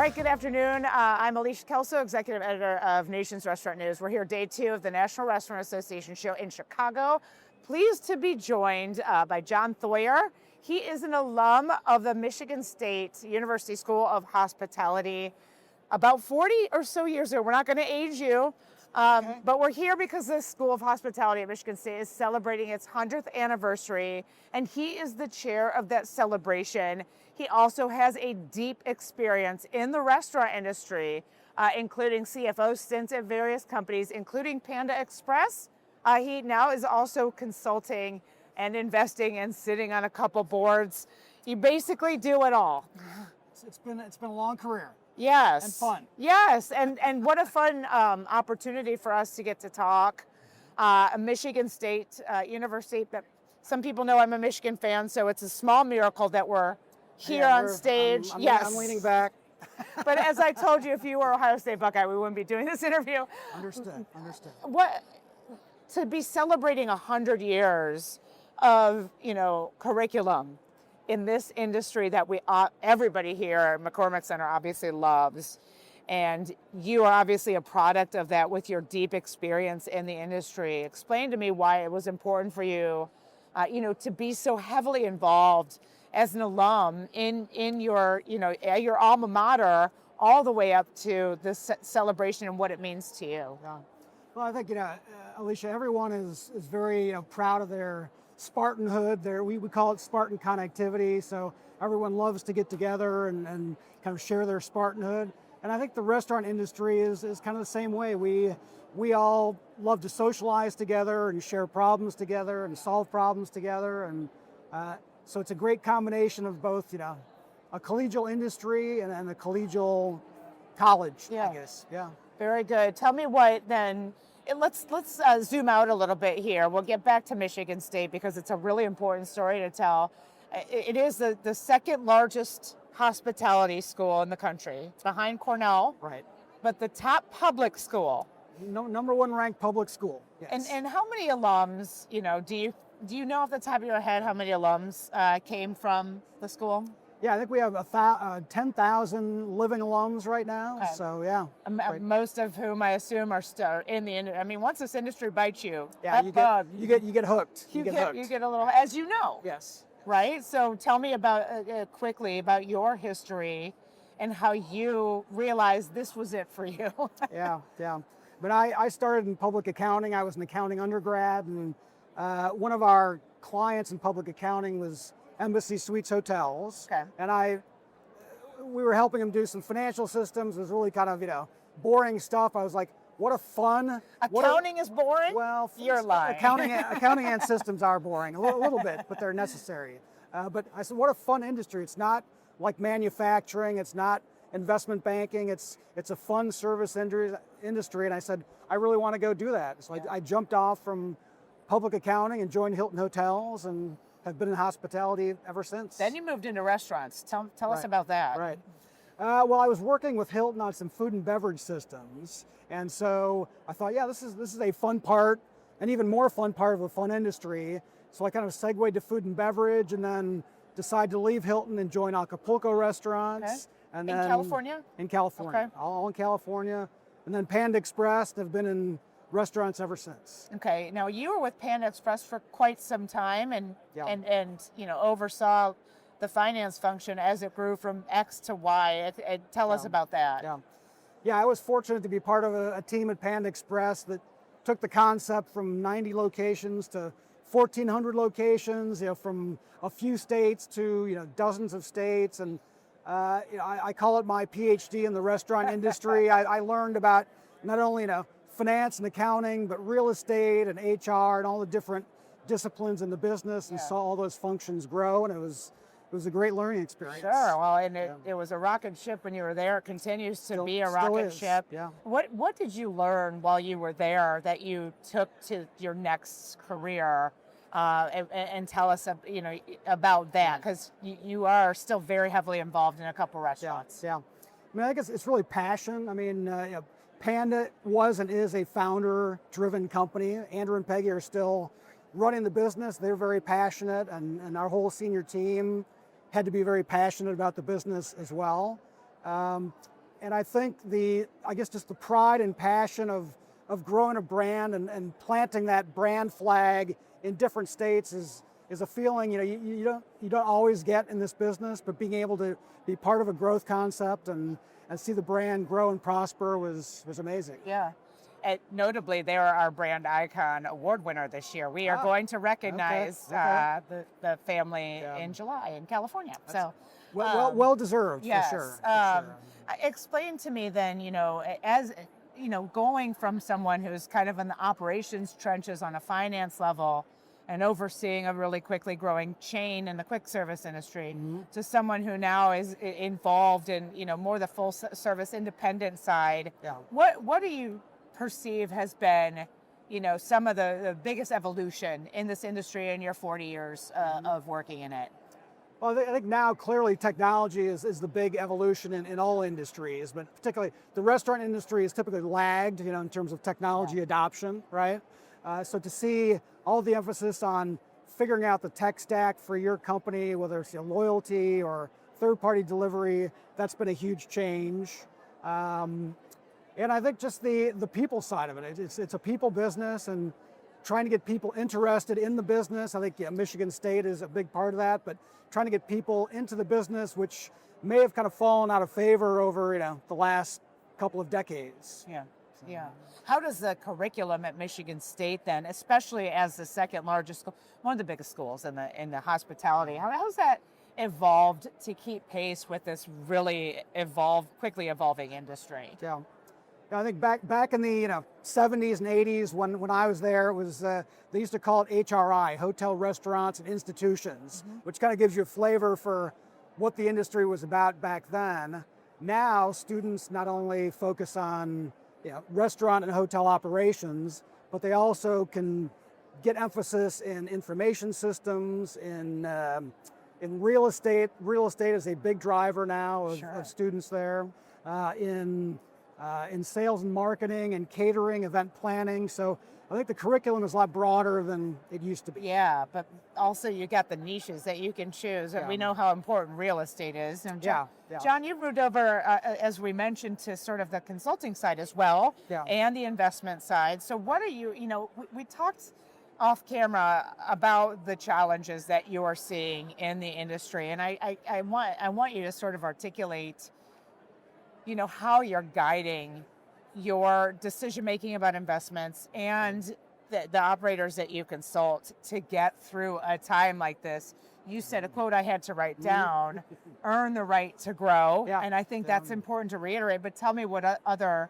right, good afternoon. I'm Alicia Kelso, Executive Editor of Nation's Restaurant News. We're here day 2 of the National Restaurant Association show in Chicago. Pleased to be joined by John Theuer. He is an alum of the Michigan State University School of Hospitality. About 40 or so years ago, we're not going to age you, but we're here because the School of Hospitality at Michigan State is celebrating its 100th anniversary, and he is the chair of that celebration. He also has a deep experience in the restaurant industry, including CFO stints at various companies, including Panda Express. He now is also consulting and investing and sitting on a couple boards. You basically do it all. It's been a long career. Yes. And fun. Yes, and what a fun opportunity for us to get to talk. Michigan State University, but some people know I'm a Michigan fan, so it's a small miracle that we're here on stage. I'm leaning back. But as I told you, if you were Ohio State Buckeye, we wouldn't be doing this interview. Understood. To be celebrating 100 years of, curriculum in this industry that everybody here at McCormick Center obviously loves. And you are obviously a product of that with your deep experience in the industry. Explain to me why it was important for you, to be so heavily involved as an alum in your, at your alma mater, all the way up to this celebration and what it means to you. Yeah. Well, I think, Alicia, everyone is very proud of their Spartanhood. We call it Spartan connectivity. So everyone loves to get together and kind of share their Spartanhood. And I think the restaurant industry is kind of the same way. We all love to socialize together and share problems together and solve problems together. And so it's a great combination of both, a collegial industry and a collegial college, I guess. Yeah. Very good. Tell me what then. Let's zoom out a little bit here. We'll get back to Michigan State because it's a really important story to tell. It is the second largest hospitality school in the country, behind Cornell. Right. But the top public school. Number 1 ranked public school. Yes. And how many alums? Do you know off the top of your head how many alums came from the school? Yeah, I think we have 10,000 living alums right now. Okay. So yeah, most of whom I assume are still in the industry. I mean, once this industry bites you, yeah, you get hooked. You get a little, as you know. Yes. Right. So tell me quickly about your history and how you realized this was it for you. Yeah. But I started in public accounting. I was an accounting undergrad, and one of our clients in public accounting was Embassy Suites Hotels. Okay. And we were helping them do some financial systems. It was really kind of, boring stuff. I was like, what a fun. Accounting is boring? Well, you're lying. Accounting and systems are boring, a little bit, but they're necessary. But I said, what a fun industry. It's not like manufacturing. It's not investment banking. It's a fun service industry. And I said, I really want to go do that. So I jumped off from public accounting and joined Hilton Hotels and have been in hospitality ever since. Then you moved into restaurants. Tell us about that. Right. Well, I was working with Hilton on some food and beverage systems, and so I thought, this is a fun part, an even more fun part of a fun industry. So I kind of segued to food and beverage, and then decided to leave Hilton and join Acapulco Restaurants. Okay. And in California? In California. Okay. All in California, and then Panda Express. Have been in restaurants ever since. Okay. Now you were with Panda Express for quite some time and oversaw the finance function as it grew from X to Y. Tell us about that. Yeah, I was fortunate to be part of a team at Panda Express that took the concept from 90 locations to 1,400 locations, from a few states to dozens of states. And I call it my PhD in the restaurant industry. I learned about not only finance and accounting, but real estate and HR and all the different disciplines in the business, and saw all those functions grow, and it was a great learning experience. Sure. Well, and it was a rocket ship when you were there. It continues to be a rocket ship. Yeah. What did you learn while you were there that you took to your next career? And tell us, about that, because you are still very heavily involved in a couple restaurants. Yeah. I mean, I think it's really passion. I mean, Panda was and is a founder-driven company. Andrew and Peggy are still running the business. They're very passionate, and our whole senior team had to be very passionate about the business as well. And I think just the pride and passion of growing a brand and planting that brand flag in different states is a feeling you don't always get in this business, but being able to be part of a growth concept and see the brand grow and prosper was amazing. Yeah. And notably, they are our brand icon award winner this year. We are going to recognize the family in July in California. Well deserved, yes. for sure. Explain to me then, as going from someone who's kind of in the operations trenches on a finance level and overseeing a really quickly growing chain in the quick service industry to someone who now is involved in, more the full service independent side. Yeah. What do you perceive has been, some of the biggest evolution in this industry in your 40 years of working in it? Well, I think now clearly technology is the big evolution in all industries, but particularly the restaurant industry has typically lagged, in terms of technology adoption, right? So to see all the emphasis on figuring out the tech stack for your company, whether it's loyalty or third-party delivery, that's been a huge change. And I think just the people side of it, it's a people business, and trying to get people interested in the business. I think Michigan State is a big part of that, but trying to get people into the business, which may have kind of fallen out of favor over the last couple of decades. Yeah. Yeah. How does the curriculum at Michigan State then, especially as the second largest school, one of the biggest schools in the hospitality, how's that evolved to keep pace with this really quickly evolving industry? Yeah. I think back in the 70s and 80s when I was there, it was they used to call it HRI, hotel, restaurants, and institutions, which kind of gives you a flavor for what the industry was about back then. Now students not only focus on restaurant and hotel operations, but they also can get emphasis in information systems, in real estate. Real estate is a big driver now of students there. In sales and marketing and catering, event planning. So I think the curriculum is a lot broader than it used to be. Yeah, but also you got the niches that you can choose. And we know how important real estate is. And John, you moved over, as we mentioned, to sort of the consulting side as well, and the investment side. So what are you, we talked off camera about the challenges that you are seeing in the industry. And I want you to sort of articulate how you're guiding your decision-making about investments and the operators that you consult to get through a time like this. You said a quote I had to write down, earn the right to grow. Yeah. And I think that's important to reiterate, but tell me what other,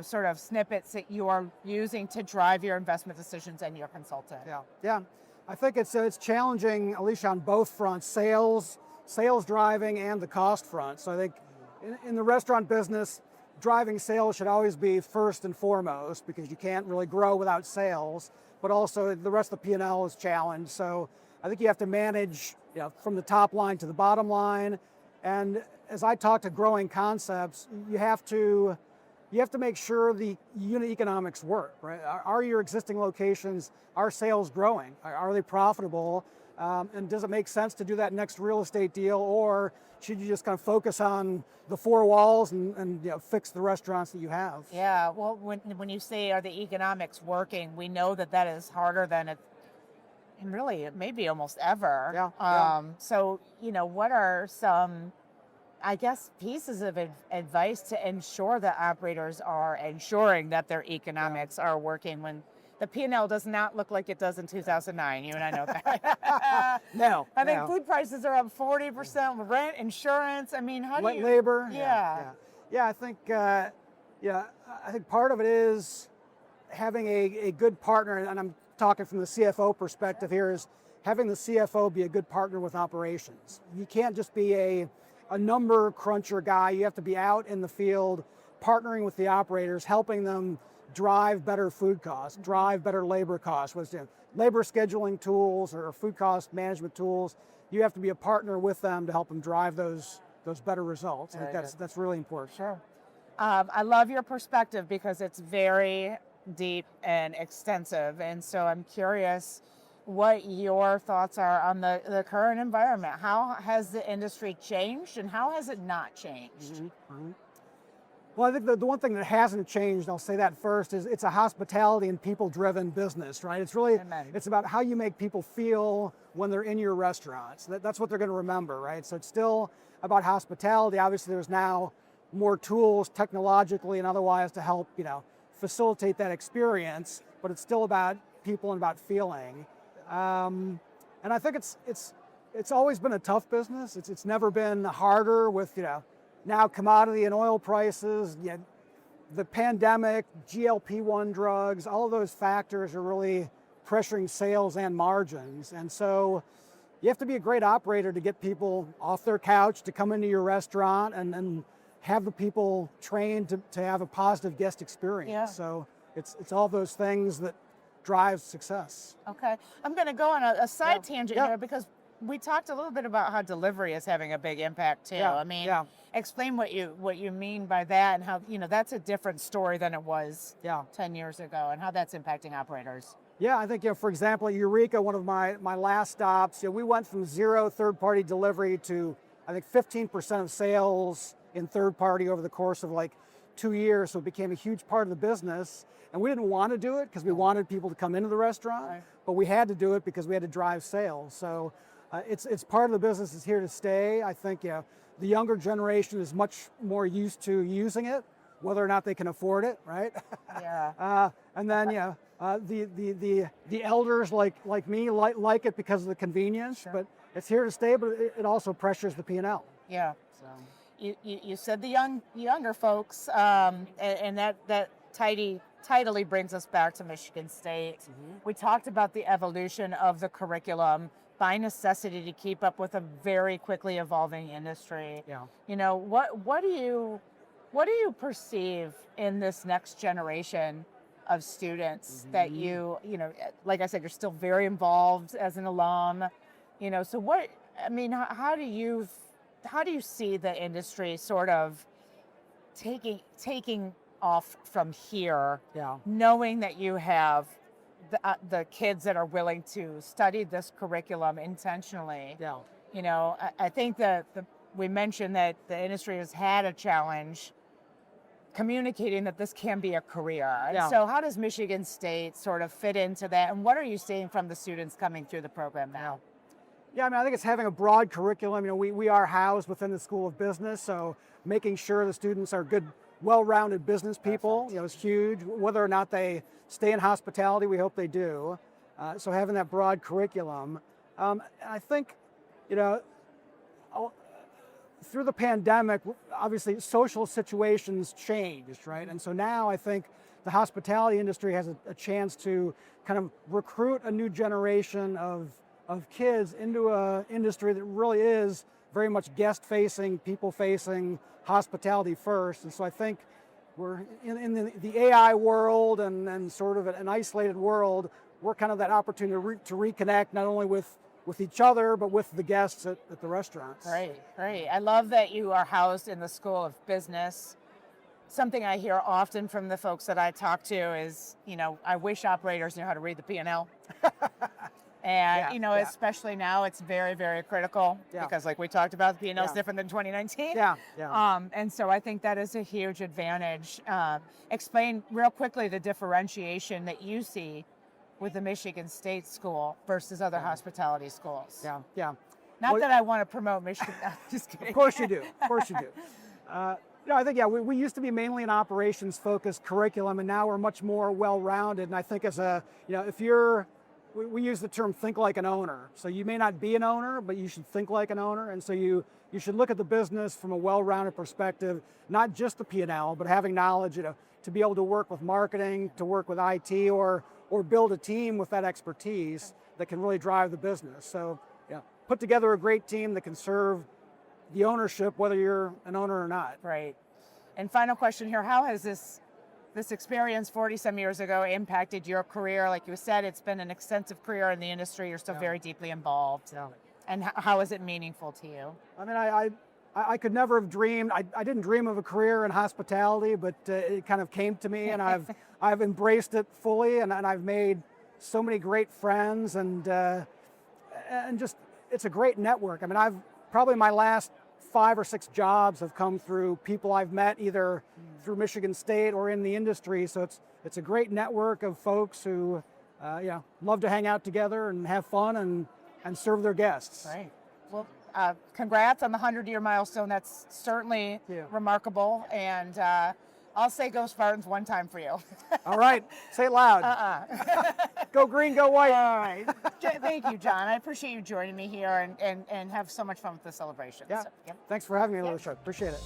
sort of snippets that you are using to drive your investment decisions and your consultant. Yeah. I think it's challenging, Alicia, on both fronts, sales driving and the cost front. So I think in the restaurant business, driving sales should always be first and foremost, because you can't really grow without sales, but also the rest of the P&L is challenged. So I think you have to manage from the top line to the bottom line. And as I talk to growing concepts, you have to make sure the unit economics work, right? Are your existing locations, are sales growing? Are they profitable? And does it make sense to do that next real estate deal, or should you just kind of focus on the four walls and fix the restaurants that you have? Yeah, well, when you say are the economics working, we know that is harder than it, and really maybe almost ever. So, what are some, I guess, pieces of advice to ensure that operators are ensuring that their economics are working when the P&L does not look like it does in 2009. You and I know that. No. I think food prices are up 40%, rent, insurance. I mean, how do you... labor. Yeah. I think part of it is having a good partner, and I'm talking from the CFO perspective here, is having the CFO be a good partner with operations. You can't just be a number cruncher guy. You have to be out in the field, partnering with the operators, helping them drive better food costs, drive better labor costs, labor scheduling tools or food cost management tools. You have to be a partner with them to help them drive those better results. I think that's really important. Sure. I love your perspective because it's very deep and extensive. And so I'm curious what your thoughts are on the current environment. How has the industry changed and how has it not changed? Well, I think the one thing that hasn't changed, I'll say that first, is it's a hospitality and people-driven business, right? It's really, Amen. it's about how you make people feel when they're in your restaurants. That's what they're going to remember, right? So it's still about hospitality. Obviously, there's now more tools technologically and otherwise to help, facilitate that experience, but it's still about people and about feeling. And I think it's always been a tough business. It's never been harder with, now commodity and oil prices, the pandemic, GLP-1 drugs, all of those factors are really pressuring sales and margins. And so you have to be a great operator to get people off their couch to come into your restaurant and have the people trained to have a positive guest experience. Yeah. So it's all those things that drive success. Okay, I'm going to go on a side Yeah. tangent Yeah. here because we talked a little bit about how delivery is having a big impact too. I mean, explain what you mean by that and how, that's a different story than it was 10 years ago and how that's impacting operators. Yeah, I think, for example, at Eureka, one of my last stops, we went from 0 third-party delivery to, I think, 15% of sales in third-party over the course of like 2 years. So it became a huge part of the business. And we didn't want to do it because we wanted people to come into the restaurant, but we had to do it because we had to drive sales. So it's part of the business. It's here to stay. I think the younger generation is much more used to using it, whether or not they can afford it, right? Yeah. And then the elders like me like it because of the convenience. Sure. But it's here to stay. But it also pressures the P&L. Yeah. So you said the younger folks, and that tidily brings us back to Michigan State. Mm-hmm. We talked about the evolution of the curriculum by necessity to keep up with a very quickly evolving industry. Yeah. What do you perceive in this next generation of students that like I said, you're still very involved as an alum, so how do you see the industry sort of taking off from here, knowing that you have the kids that are willing to study this curriculum intentionally? I think that we mentioned that the industry has had a challenge communicating that this can be a career. And so how does Michigan State sort of fit into that? And what are you seeing from the students coming through the program now? Yeah, I think it's having a broad curriculum. We are housed within the School of Business, so making sure the students are good, well-rounded business people, is huge. Whether or not they stay in hospitality, we hope they do. So having that broad curriculum. I think, through the pandemic, obviously social situations changed, right? And so now I think the hospitality industry has a chance to kind of recruit a new generation of kids into an industry that really is very much guest-facing, people-facing, hospitality first. And so I think we're in the AI world and sort of an isolated world, we're kind of that opportunity to reconnect not only with each other, but with the guests at the restaurants. Right. I love that you are housed in the School of Business. Something I hear often from the folks that I talk to is, I wish operators knew how to read the P&L. And, especially now, it's very, very critical because like we talked about, the P&L is different than 2019. And so I think that is a huge advantage. Explain real quickly the differentiation that you see with the Michigan State School versus other hospitality schools. Not that I want to promote Michigan. Just kidding. Of course you do. I think, we used to be mainly an operations-focused curriculum, and now we're much more well-rounded. And I think we use the term think like an owner. So you may not be an owner, but you should think like an owner. And so you should look at the business from a well-rounded perspective, not just the P&L, but having knowledge, to be able to work with marketing, to work with IT, or build a team with that expertise that can really drive the business. So put together a great team that can serve the ownership, whether you're an owner or not. Right. And final question here, how has this experience 40-some years ago impacted your career? Like you said, it's been an extensive career in the industry. You're still very deeply involved. And how is it meaningful to you? I could never have dreamed, I didn't dream of a career in hospitality, but it kind of came to me, and I've embraced it fully, and I've made so many great friends, and just, it's a great network. I've probably my last 5 or 6 jobs have come through people I've met either through Michigan State or in the industry. So it's a great network of folks who love to hang out together and have fun and serve their guests. Right. Well, congrats on the 100-year milestone. That's certainly remarkable. And I'll say go Spartans one time for you. All right. Say it loud. Go green, go white. All right. Thank you, John. I appreciate you joining me here and have so much fun with the celebration. Yeah. So, Thanks for having me, Alicia. Appreciate it.